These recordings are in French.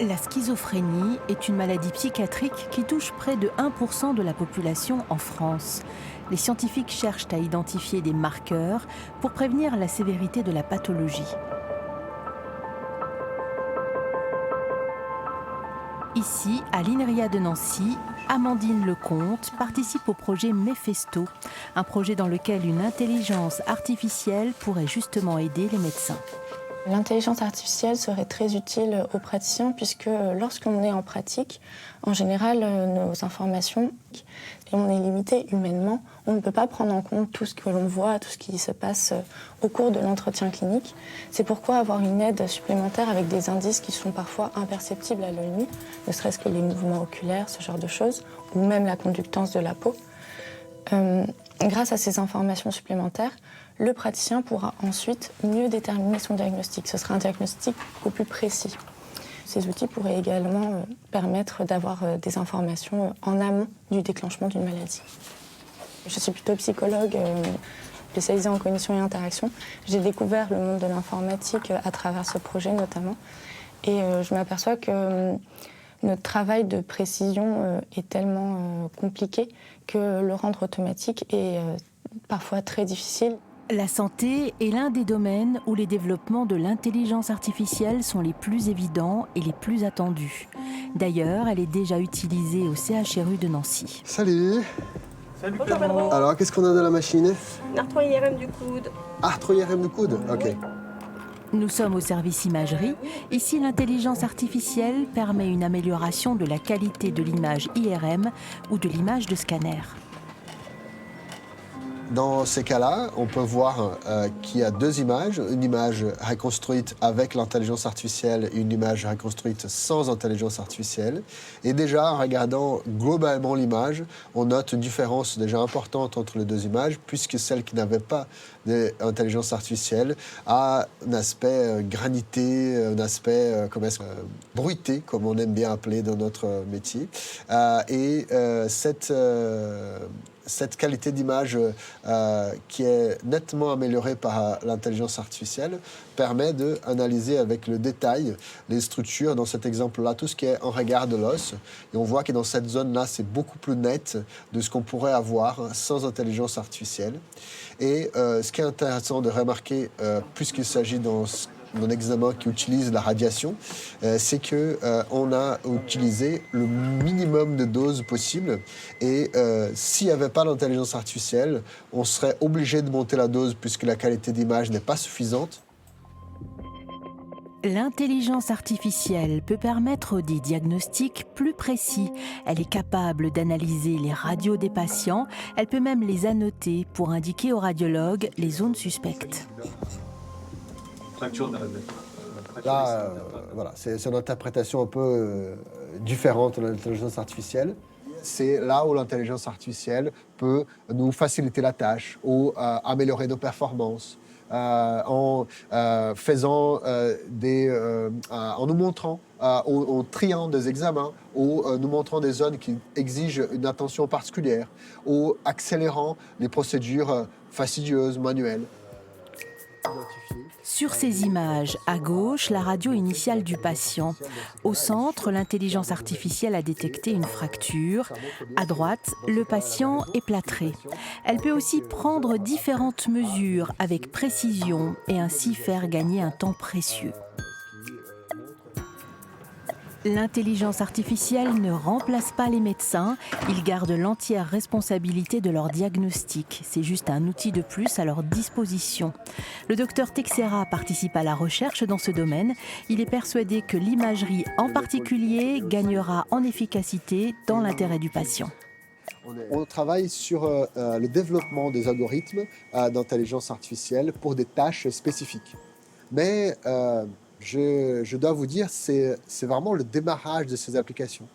La schizophrénie est une maladie psychiatrique qui touche près de 1% de la population en France. Les scientifiques cherchent à identifier des marqueurs pour prévenir la sévérité de la pathologie. Ici, à l'INRIA de Nancy, Amandine Lecomte participe au projet Mephesto, un projet dans lequel une intelligence artificielle pourrait justement aider les médecins. L'intelligence artificielle serait très utile aux praticiens puisque lorsqu'on est en pratique, en général, nos informations, et on est limité humainement, on ne peut pas prendre en compte tout ce que l'on voit, tout ce qui se passe au cours de l'entretien clinique. C'est pourquoi avoir une aide supplémentaire avec des indices qui sont parfois imperceptibles à l'œil nu, ne serait-ce que les mouvements oculaires, ce genre de choses, ou même la conductance de la peau. Grâce à ces informations supplémentaires, le praticien pourra ensuite mieux déterminer son diagnostic. Ce sera un diagnostic beaucoup plus précis. Ces outils pourraient également permettre d'avoir des informations en amont du déclenchement d'une maladie. Je suis plutôt psychologue, spécialisée en cognition et interaction. J'ai découvert le monde de l'informatique à travers ce projet notamment. Et je m'aperçois que notre travail de précision est tellement compliqué que le rendre automatique est parfois très difficile. La santé est l'un des domaines où les développements de l'intelligence artificielle sont les plus évidents et les plus attendus. D'ailleurs, elle est déjà utilisée au CHRU de Nancy. Salut. Salut Bonjour Pedro. Pedro. Alors, qu'est-ce qu'on a dans la machine? Arthro-IRM du coude. Arthro-IRM du coude. Ok. Nous sommes au service imagerie. Ici, l'intelligence artificielle permet une amélioration de la qualité de l'image IRM ou de l'image de scanner. Dans ces cas-là, on peut voir qu'il y a deux images. Une image reconstruite avec l'intelligence artificielle et une image reconstruite sans intelligence artificielle. Et déjà, en regardant globalement l'image, on note une différence déjà importante entre les deux images, puisque celle qui n'avait pas d'intelligence artificielle a un aspect granité, un aspect bruité, comme on aime bien appeler dans notre métier. Cette qualité d'image qui est nettement améliorée par l'intelligence artificielle permet d'analyser avec le détail les structures, dans cet exemple-là, tout ce qui est en regard de l'os. Et on voit que dans cette zone-là, c'est beaucoup plus net de ce qu'on pourrait avoir sans intelligence artificielle. Et ce qui est intéressant de remarquer, puisqu'il s'agit d'un examen qui utilise la radiation, c'est qu'on a utilisé le minimum de doses possible. Et s'il n'y avait pas l'intelligence artificielle, on serait obligé de monter la dose puisque la qualité d'image n'est pas suffisante. L'intelligence artificielle peut permettre des diagnostics plus précis. Elle est capable d'analyser les radios des patients. Elle peut même les annoter pour indiquer aux radiologues les zones suspectes. Là, voilà, c'est une interprétation un peu différente de l'intelligence artificielle. C'est là où l'intelligence artificielle peut nous faciliter la tâche ou améliorer nos performances. En nous montrant, en triant des examens, ou nous montrant des zones qui exigent une attention particulière, ou accélérant les procédures fastidieuses, manuelles. Sur ces images, à gauche, la radio initiale du patient. Au centre, l'intelligence artificielle a détecté une fracture. À droite, le patient est plâtré. Elle peut aussi prendre différentes mesures avec précision et ainsi faire gagner un temps précieux. L'intelligence artificielle ne remplace pas les médecins, ils gardent l'entière responsabilité de leur diagnostic. C'est juste un outil de plus à leur disposition. Le docteur Texera participe à la recherche dans ce domaine. Il est persuadé que l'imagerie en particulier gagnera en efficacité dans l'intérêt du patient. On travaille sur le développement des algorithmes d'intelligence artificielle pour des tâches spécifiques. Mais je dois vous dire, c'est vraiment le démarrage de ces applications.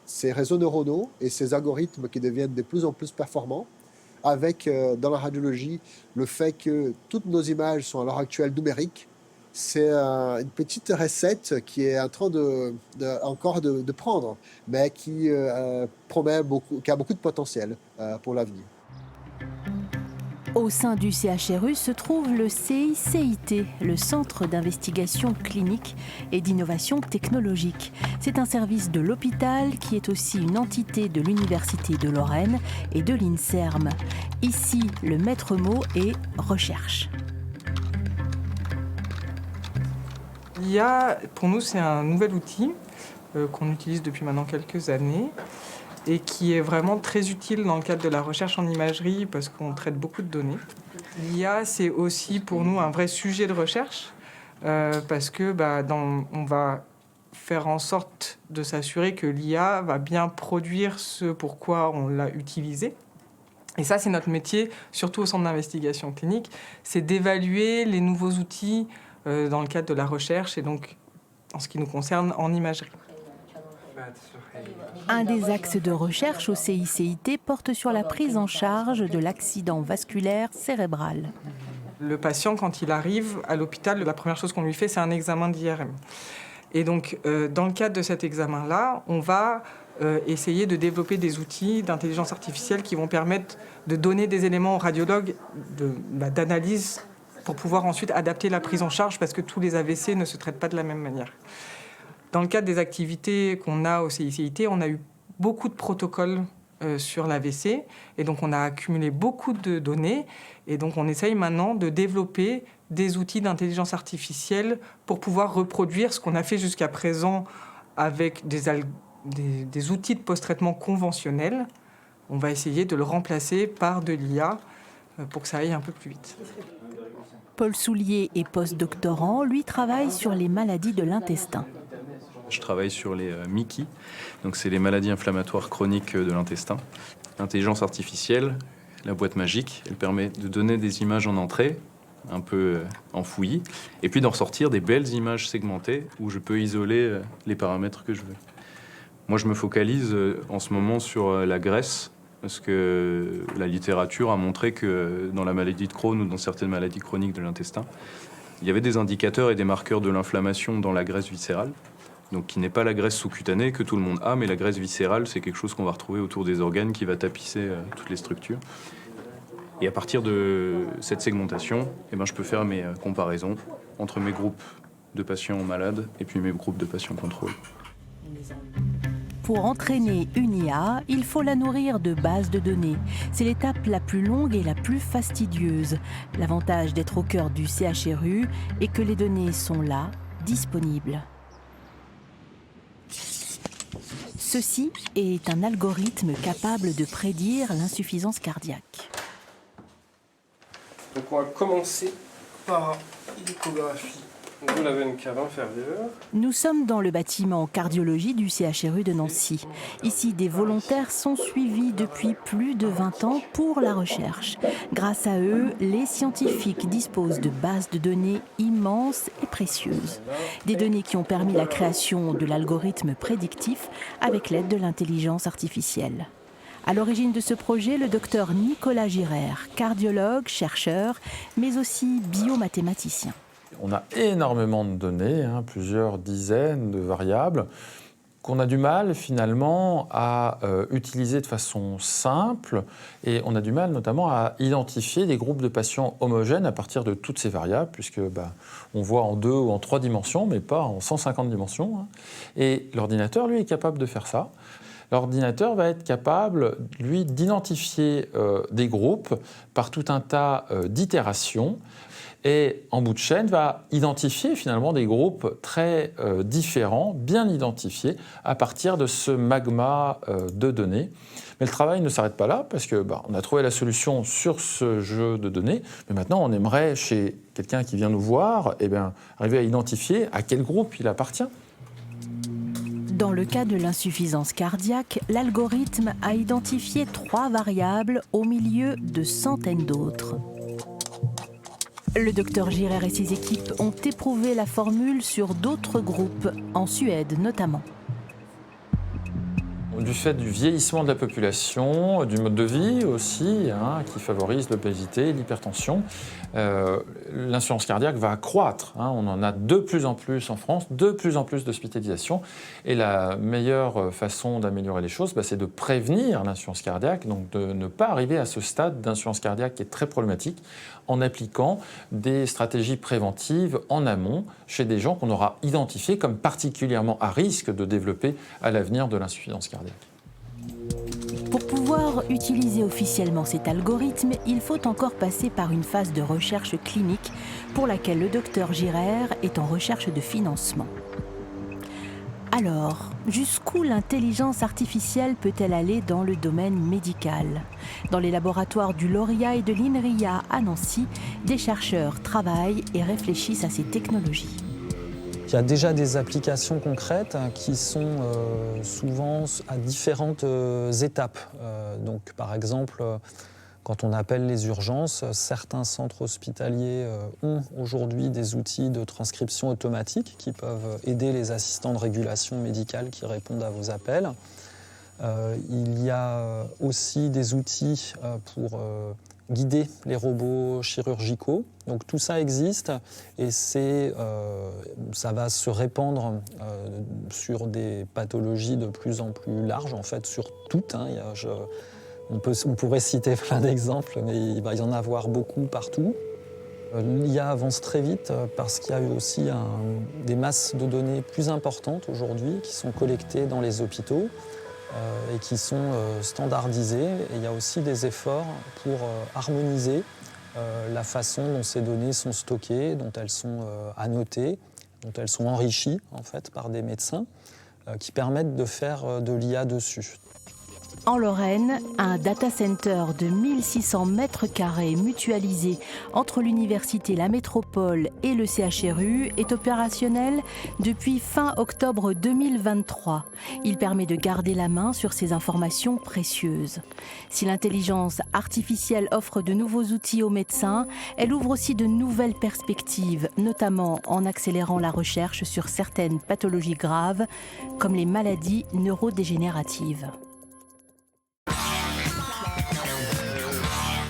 Ces réseaux neuronaux et ces algorithmes qui deviennent de plus en plus performants, avec dans la radiologie le fait que toutes nos images sont à l'heure actuelle numériques, c'est une petite recette qui est en train encore de prendre, mais qui promet qui a beaucoup de potentiel pour l'avenir. Au sein du CHRU se trouve le CICIT, le Centre d'investigation clinique et d'innovation technologique. C'est un service de l'hôpital qui est aussi une entité de l'Université de Lorraine et de l'INSERM. Ici, le maître mot est recherche. L'IA, pour nous, c'est un nouvel outil qu'on utilise depuis maintenant quelques années et qui est vraiment très utile dans le cadre de la recherche en imagerie parce qu'on traite beaucoup de données. L'IA, c'est aussi pour nous un vrai sujet de recherche parce que on va faire en sorte de s'assurer que l'IA va bien produire ce pourquoi on l'a utilisé. Et ça, c'est notre métier, surtout au centre d'investigation clinique, c'est d'évaluer les nouveaux outils dans le cadre de la recherche et donc, en ce qui nous concerne, en imagerie. Un des axes de recherche au CICIT porte sur la prise en charge de l'accident vasculaire cérébral. Le patient, quand il arrive à l'hôpital, la première chose qu'on lui fait, c'est un examen d'IRM. Et donc, dans le cadre de cet examen-là, on va essayer de développer des outils d'intelligence artificielle qui vont permettre de donner des éléments aux radiologues d'analyse pour pouvoir ensuite adapter la prise en charge parce que tous les AVC ne se traitent pas de la même manière. Dans le cadre des activités qu'on a au CICIT, on a eu beaucoup de protocoles sur l'AVC et donc on a accumulé beaucoup de données et donc on essaye maintenant de développer des outils d'intelligence artificielle pour pouvoir reproduire ce qu'on a fait jusqu'à présent avec des outils de post-traitement conventionnels. On va essayer de le remplacer par de l'IA pour que ça aille un peu plus vite. Paul Soulier est post-doctorant, lui travaille sur les maladies de l'intestin. Je travaille sur les MICI, donc c'est les maladies inflammatoires chroniques de l'intestin. L'intelligence artificielle, la boîte magique, elle permet de donner des images en entrée, un peu enfouies, et puis d'en ressortir des belles images segmentées où je peux isoler les paramètres que je veux. Moi, je me focalise en ce moment sur la graisse, parce que la littérature a montré que dans la maladie de Crohn ou dans certaines maladies chroniques de l'intestin, il y avait des indicateurs et des marqueurs de l'inflammation dans la graisse viscérale, donc qui n'est pas la graisse sous-cutanée que tout le monde a, mais la graisse viscérale, c'est quelque chose qu'on va retrouver autour des organes qui va tapisser toutes les structures. Et à partir de cette segmentation, je peux faire mes comparaisons entre mes groupes de patients malades et puis mes groupes de patients contrôle. Pour entraîner une IA, il faut la nourrir de bases de données. C'est l'étape la plus longue et la plus fastidieuse. L'avantage d'être au cœur du CHRU est que les données sont là, disponibles. Ceci est un algorithme capable de prédire l'insuffisance cardiaque. Donc on va commencer par l'échographie de la veine cave inférieure. Nous sommes dans le bâtiment cardiologie du CHRU de Nancy. Ici, des volontaires sont suivis depuis plus de 20 ans pour la recherche. Grâce à eux, les scientifiques disposent de bases de données immenses et précieuses. Des données qui ont permis la création de l'algorithme prédictif avec l'aide de l'intelligence artificielle. À l'origine de ce projet, le docteur Nicolas Girard, cardiologue, chercheur, mais aussi biomathématicien. On a énormément de données, plusieurs dizaines de variables, qu'on a du mal finalement à utiliser de façon simple et on a du mal notamment à identifier des groupes de patients homogènes à partir de toutes ces variables puisque on voit en 2 ou en 3 dimensions mais pas en 150 dimensions. Et l'ordinateur, lui, est capable de faire ça. L'ordinateur va être capable, lui, d'identifier des groupes par tout un tas d'itérations et en bout de chaîne va identifier finalement des groupes très différents, bien identifiés à partir de ce magma de données. Mais le travail ne s'arrête pas là parce que on a trouvé la solution sur ce jeu de données, mais maintenant on aimerait chez quelqu'un qui vient nous voir arriver à identifier à quel groupe il appartient. Dans le cas de l'insuffisance cardiaque, l'algorithme a identifié 3 variables au milieu de centaines d'autres. Le docteur Girard et ses équipes ont éprouvé la formule sur d'autres groupes, en Suède notamment. du fait du vieillissement de la population, du mode de vie aussi, qui favorise l'obésité, l'hypertension, l'insuffisance cardiaque va croître. On en a de plus en plus en France, de plus en plus d'hospitalisations. Et la meilleure façon d'améliorer les choses, c'est de prévenir l'insuffisance cardiaque, donc de ne pas arriver à ce stade d'insuffisance cardiaque qui est très problématique, en appliquant des stratégies préventives en amont chez des gens qu'on aura identifiés comme particulièrement à risque de développer à l'avenir de l'insuffisance cardiaque. Pour pouvoir utiliser officiellement cet algorithme, il faut encore passer par une phase de recherche clinique pour laquelle le docteur Girard est en recherche de financement. Alors, jusqu'où l'intelligence artificielle peut-elle aller dans le domaine médical ? Dans les laboratoires du Lauria et de l'INRIA à Nancy, des chercheurs travaillent et réfléchissent à ces technologies. Il y a déjà des applications concrètes qui sont souvent à différentes étapes. Donc, par exemple, quand on appelle les urgences, certains centres hospitaliers ont aujourd'hui des outils de transcription automatique qui peuvent aider les assistants de régulation médicale qui répondent à vos appels. Il y a aussi des outils pour guider les robots chirurgicaux. Donc tout ça existe et ça va se répandre sur des pathologies de plus en plus larges, en fait sur toutes. On pourrait citer plein d'exemples, mais il va y en avoir beaucoup partout. L'IA avance très vite parce qu'il y a eu aussi des masses de données plus importantes aujourd'hui qui sont collectées dans les hôpitaux et qui sont standardisées. Et il y a aussi des efforts pour harmoniser la façon dont ces données sont stockées, dont elles sont annotées, dont elles sont enrichies en fait, par des médecins qui permettent de faire de l'IA dessus. En Lorraine, un data center de 1600 mètres carrés mutualisé entre l'université La Métropole et le CHRU est opérationnel depuis fin octobre 2023. Il permet de garder la main sur ces informations précieuses. Si l'intelligence artificielle offre de nouveaux outils aux médecins, elle ouvre aussi de nouvelles perspectives, notamment en accélérant la recherche sur certaines pathologies graves, comme les maladies neurodégénératives.